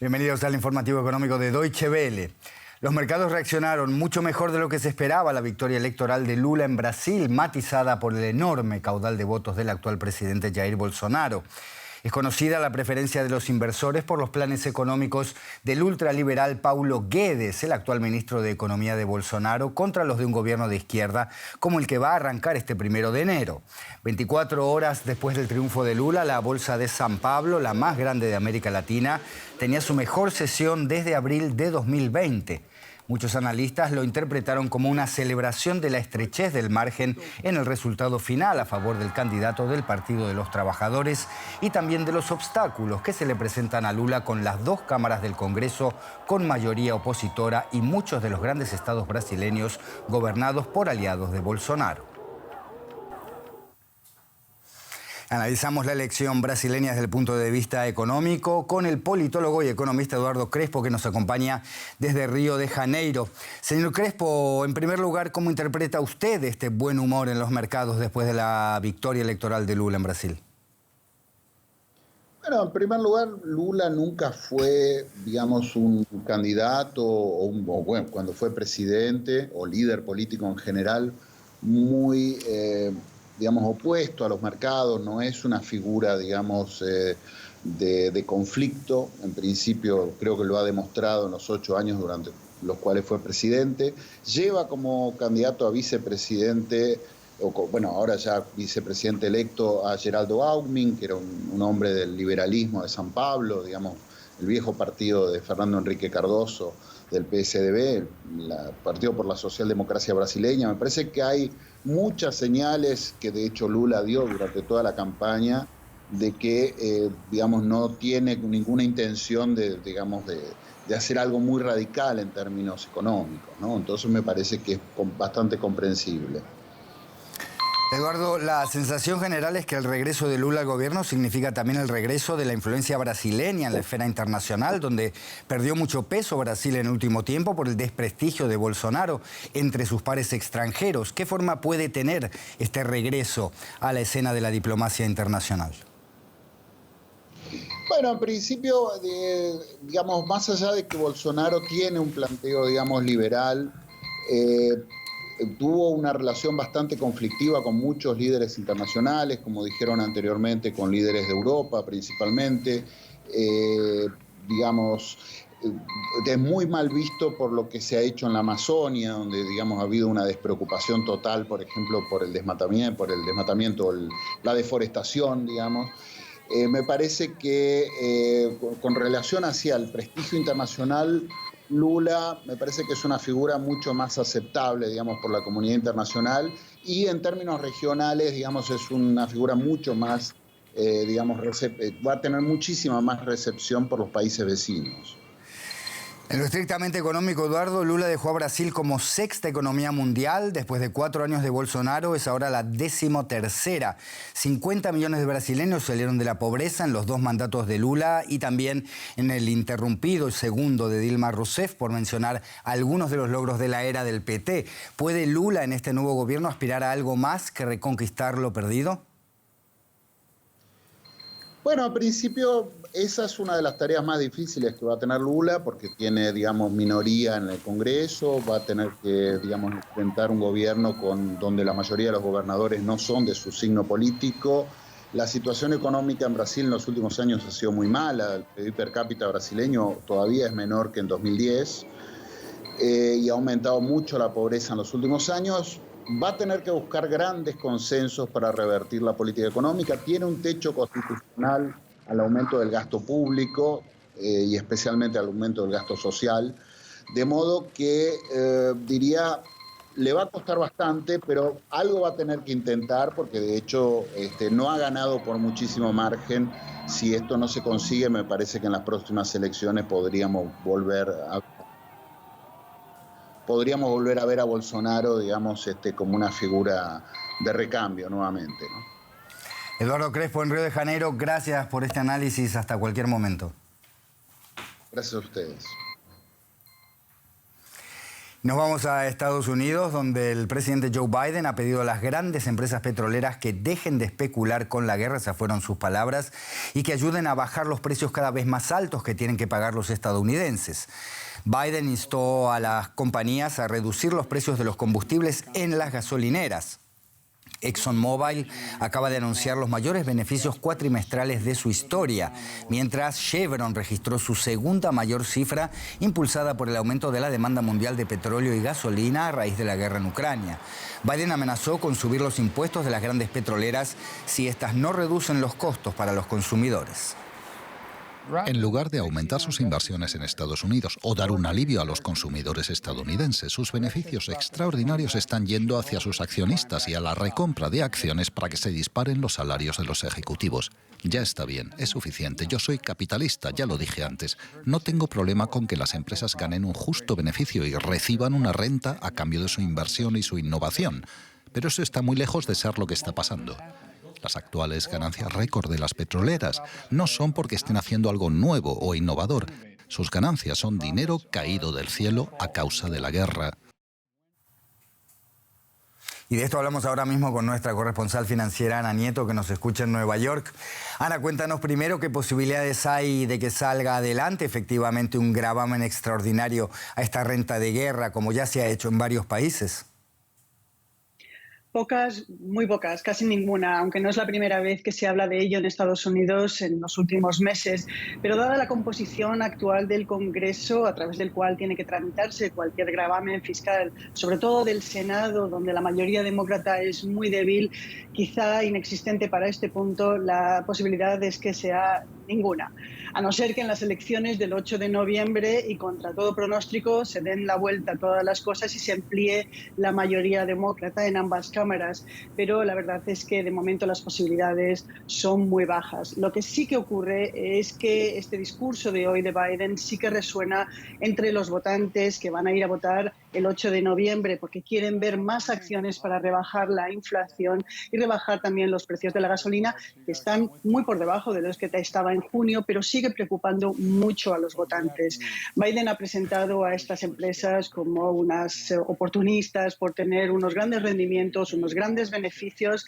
Bienvenidos al informativo económico de Deutsche Welle. Los mercados reaccionaron mucho mejor de lo que se esperaba a la victoria electoral de Lula en Brasil, matizada por el enorme caudal de votos del actual presidente Jair Bolsonaro. Es conocida la preferencia de los inversores por los planes económicos del ultraliberal Paulo Guedes, el actual ministro de Economía de Bolsonaro, contra los de un gobierno de izquierda como el que va a arrancar este 1 de enero. 24 horas después del triunfo de Lula, la bolsa de San Pablo, la más grande de América Latina, tenía su mejor sesión desde abril de 2020. Muchos analistas lo interpretaron como una celebración de la estrechez del margen en el resultado final a favor del candidato del Partido de los Trabajadores y también de los obstáculos que se le presentan a Lula con las dos cámaras del Congreso con mayoría opositora y muchos de los grandes estados brasileños gobernados por aliados de Bolsonaro. Analizamos la elección brasileña desde el punto de vista económico con el politólogo y economista Eduardo Crespo, que nos acompaña desde Río de Janeiro. Señor Crespo, en primer lugar, ¿cómo interpreta usted este buen humor en los mercados después de la victoria electoral de Lula en Brasil? Bueno, en primer lugar, Lula nunca fue, digamos, un candidato bueno, cuando fue presidente o líder político en general, muy digamos, opuesto a los mercados, no es una figura, digamos, de conflicto. En principio, creo que lo ha demostrado en los 8 años durante los cuales fue presidente. Lleva como candidato a vicepresidente, bueno, ahora ya vicepresidente electo, a Geraldo Alckmin, que era un hombre del liberalismo de San Pablo, digamos, el viejo partido de Fernando Henrique Cardoso, del PSDB, el Partido por la Socialdemocracia Brasileña. Me parece que hay muchas señales que de hecho Lula dio durante toda la campaña de que, digamos, no tiene ninguna intención digamos, de hacer algo muy radical en términos económicos, ¿no? Entonces me parece que es bastante comprensible. Eduardo, la sensación general es que el regreso de Lula al gobierno significa también el regreso de la influencia brasileña en la esfera internacional, donde perdió mucho peso Brasil en el último tiempo por el desprestigio de Bolsonaro entre sus pares extranjeros. ¿Qué forma puede tener este regreso a la escena de la diplomacia internacional? Bueno, en principio, digamos, más allá de que Bolsonaro tiene un planteo, digamos, liberal, tuvo una relación bastante conflictiva con muchos líderes internacionales, como dijeron anteriormente, con líderes de Europa principalmente. Digamos, es muy mal visto por lo que se ha hecho en la Amazonia, donde, digamos, ha habido una despreocupación total, por ejemplo, por el desmatamiento, la deforestación, digamos. Me parece que con relación hacia el prestigio internacional, Lula me parece que es una figura mucho más aceptable, digamos, por la comunidad internacional, y en términos regionales, digamos, es una figura mucho más, digamos, va a tener muchísima más recepción por los países vecinos. En lo estrictamente económico, Eduardo, Lula dejó a Brasil como sexta economía mundial. Después de 4 años de Bolsonaro, es ahora la 13ª. 50 millones de brasileños salieron de la pobreza en los 2 mandatos de Lula y también en el interrumpido segundo de Dilma Rousseff, por mencionar algunos de los logros de la era del PT. ¿Puede Lula en este nuevo gobierno aspirar a algo más que reconquistar lo perdido? Bueno, al principio esa es una de las tareas más difíciles que va a tener Lula, porque tiene, digamos, minoría en el Congreso, va a tener que, digamos, enfrentar un gobierno donde la mayoría de los gobernadores no son de su signo político. La situación económica en Brasil en los últimos años ha sido muy mala. El PIB per cápita brasileño todavía es menor que en 2010 y ha aumentado mucho la pobreza en los últimos años. Va a tener que buscar grandes consensos para revertir la política económica. Tiene un techo constitucional al aumento del gasto público y especialmente al aumento del gasto social. De modo que, diría, le va a costar bastante, pero algo va a tener que intentar, porque de hecho no ha ganado por muchísimo margen. Si esto no se consigue, me parece que en las próximas elecciones podríamos volver a ver a Bolsonaro, digamos, como una figura de recambio nuevamente, ¿no? Eduardo Crespo en Río de Janeiro, gracias por este análisis. Hasta cualquier momento. Gracias a ustedes. Nos vamos a Estados Unidos, donde el presidente Joe Biden ha pedido a las grandes empresas petroleras que dejen de especular con la guerra, esas fueron sus palabras, y que ayuden a bajar los precios cada vez más altos que tienen que pagar los estadounidenses. Biden instó a las compañías a reducir los precios de los combustibles en las gasolineras. ExxonMobil acaba de anunciar los mayores beneficios cuatrimestrales de su historia, mientras Chevron registró su segunda mayor cifra, impulsada por el aumento de la demanda mundial de petróleo y gasolina a raíz de la guerra en Ucrania. Biden amenazó con subir los impuestos de las grandes petroleras si estas no reducen los costos para los consumidores. En lugar de aumentar sus inversiones en Estados Unidos o dar un alivio a los consumidores estadounidenses, sus beneficios extraordinarios están yendo hacia sus accionistas y a la recompra de acciones para que se disparen los salarios de los ejecutivos. Ya está bien, es suficiente. Yo soy capitalista, ya lo dije antes. No tengo problema con que las empresas ganen un justo beneficio y reciban una renta a cambio de su inversión y su innovación. Pero eso está muy lejos de ser lo que está pasando. Las actuales ganancias récord de las petroleras no son porque estén haciendo algo nuevo o innovador. Sus ganancias son dinero caído del cielo a causa de la guerra. Y de esto hablamos ahora mismo con nuestra corresponsal financiera, Ana Nieto, que nos escucha en Nueva York. Ana, cuéntanos primero qué posibilidades hay de que salga adelante efectivamente un gravamen extraordinario a esta renta de guerra, como ya se ha hecho en varios países. Pocas, muy pocas, casi ninguna, aunque no es la primera vez que se habla de ello en Estados Unidos en los últimos meses. Pero dada la composición actual del Congreso, a través del cual tiene que tramitarse cualquier gravamen fiscal, sobre todo del Senado, donde la mayoría demócrata es muy débil, quizá inexistente para este punto, la posibilidad es que sea ninguna. A no ser que en las elecciones del 8 de noviembre y contra todo pronóstico se den la vuelta a todas las cosas y se amplíe la mayoría demócrata en ambas cámaras. Pero la verdad es que de momento las posibilidades son muy bajas. Lo que sí que ocurre es que este discurso de hoy de Biden sí que resuena entre los votantes que van a ir a votar el 8 de noviembre porque quieren ver más acciones para rebajar la inflación y rebajar también los precios de la gasolina, que están muy por debajo de los que estaba en junio, pero sigue preocupando mucho a los votantes. Biden ha presentado a estas empresas como unas oportunistas por tener unos grandes rendimientos, unos grandes beneficios,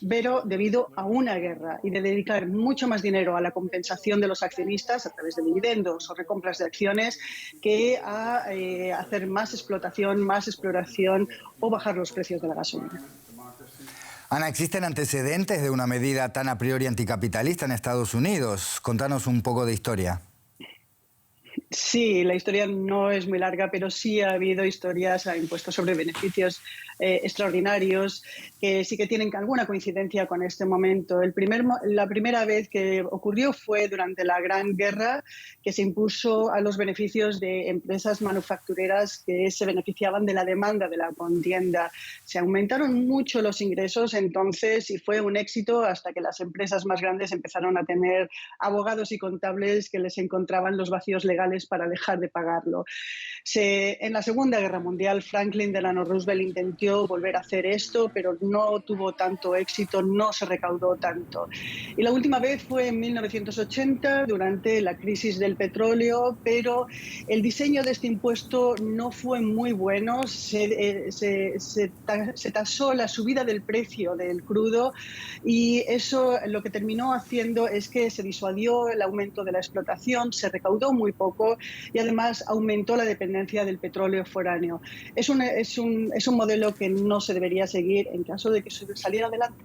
pero debido a una guerra y de dedicar mucho más dinero a la compensación de los accionistas a través de dividendos o recompras de acciones que a hacer más explotación, más exploración o bajar los precios de la gasolina. Ana, ¿existen antecedentes de una medida tan a priori anticapitalista en Estados Unidos? Contanos un poco de historia. Sí, la historia no es muy larga, pero sí ha habido historias a impuestos sobre beneficios extraordinarios que sí que tienen alguna coincidencia con este momento. La primera vez que ocurrió fue durante la Gran Guerra, que se impuso a los beneficios de empresas manufactureras que se beneficiaban de la demanda de la contienda. Se aumentaron mucho los ingresos entonces y fue un éxito hasta que las empresas más grandes empezaron a tener abogados y contables que les encontraban los vacíos legales para dejar de pagarlo. En la Segunda Guerra Mundial, Franklin Delano Roosevelt intentó volver a hacer esto, pero no tuvo tanto éxito, no se recaudó tanto. Y la última vez fue en 1980, durante la crisis del petróleo, pero el diseño de este impuesto no fue muy bueno. Se tasó la subida del precio del crudo y eso lo que terminó haciendo es que se disuadió el aumento de la explotación, se recaudó muy poco y además aumentó la dependencia del petróleo foráneo. Es un modelo que no se debería seguir en caso de que saliera adelante.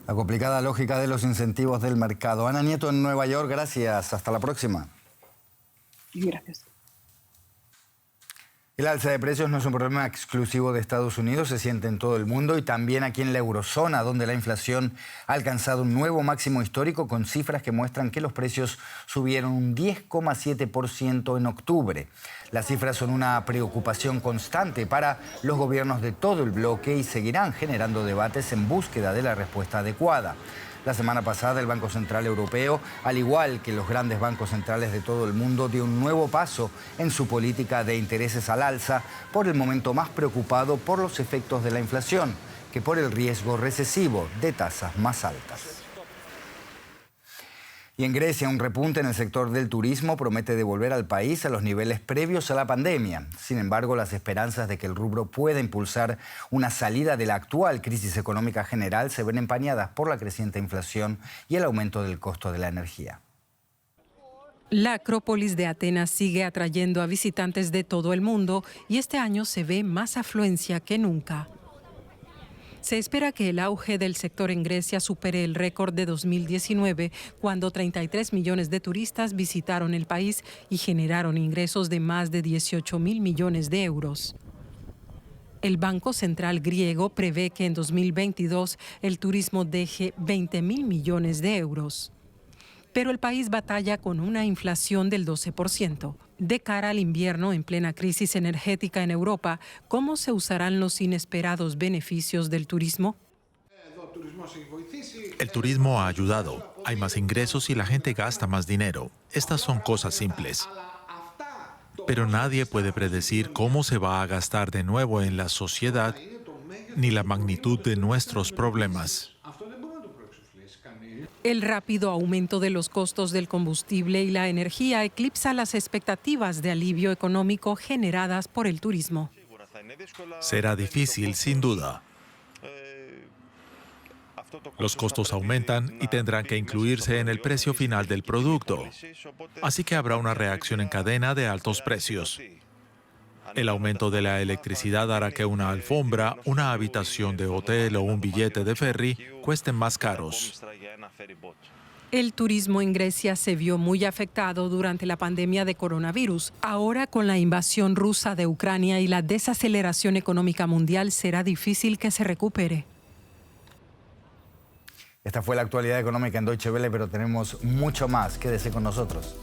La complicada lógica de los incentivos del mercado. Ana Nieto en Nueva York, gracias. Hasta la próxima. Gracias. El alza de precios no es un problema exclusivo de Estados Unidos, se siente en todo el mundo y también aquí en la eurozona, donde la inflación ha alcanzado un nuevo máximo histórico con cifras que muestran que los precios subieron un 10,7% en octubre. Las cifras son una preocupación constante para los gobiernos de todo el bloque y seguirán generando debates en búsqueda de la respuesta adecuada. La semana pasada el Banco Central Europeo, al igual que los grandes bancos centrales de todo el mundo, dio un nuevo paso en su política de intereses al alza, por el momento más preocupado por los efectos de la inflación que por el riesgo recesivo de tasas más altas. Y en Grecia, un repunte en el sector del turismo promete devolver al país a los niveles previos a la pandemia. Sin embargo, las esperanzas de que el rubro pueda impulsar una salida de la actual crisis económica general se ven empañadas por la creciente inflación y el aumento del costo de la energía. La Acrópolis de Atenas sigue atrayendo a visitantes de todo el mundo y este año se ve más afluencia que nunca. Se espera que el auge del sector en Grecia supere el récord de 2019, cuando 33 millones de turistas visitaron el país y generaron ingresos de más de 18.000 millones de euros. El Banco Central griego prevé que en 2022 el turismo deje 20.000 millones de euros. Pero el país batalla con una inflación del 12%. De cara al invierno, en plena crisis energética en Europa, ¿cómo se usarán los inesperados beneficios del turismo? El turismo ha ayudado. Hay más ingresos y la gente gasta más dinero. Estas son cosas simples. Pero nadie puede predecir cómo se va a gastar de nuevo en la sociedad ni la magnitud de nuestros problemas. El rápido aumento de los costos del combustible y la energía eclipsa las expectativas de alivio económico generadas por el turismo. Será difícil, sin duda. Los costos aumentan y tendrán que incluirse en el precio final del producto. Así que habrá una reacción en cadena de altos precios. El aumento de la electricidad hará que una alfombra, una habitación de hotel o un billete de ferry cuesten más caros. El turismo en Grecia se vio muy afectado durante la pandemia de coronavirus. Ahora, con la invasión rusa de Ucrania y la desaceleración económica mundial, será difícil que se recupere. Esta fue la actualidad económica en Deutsche Welle, pero tenemos mucho más. Quédese con nosotros.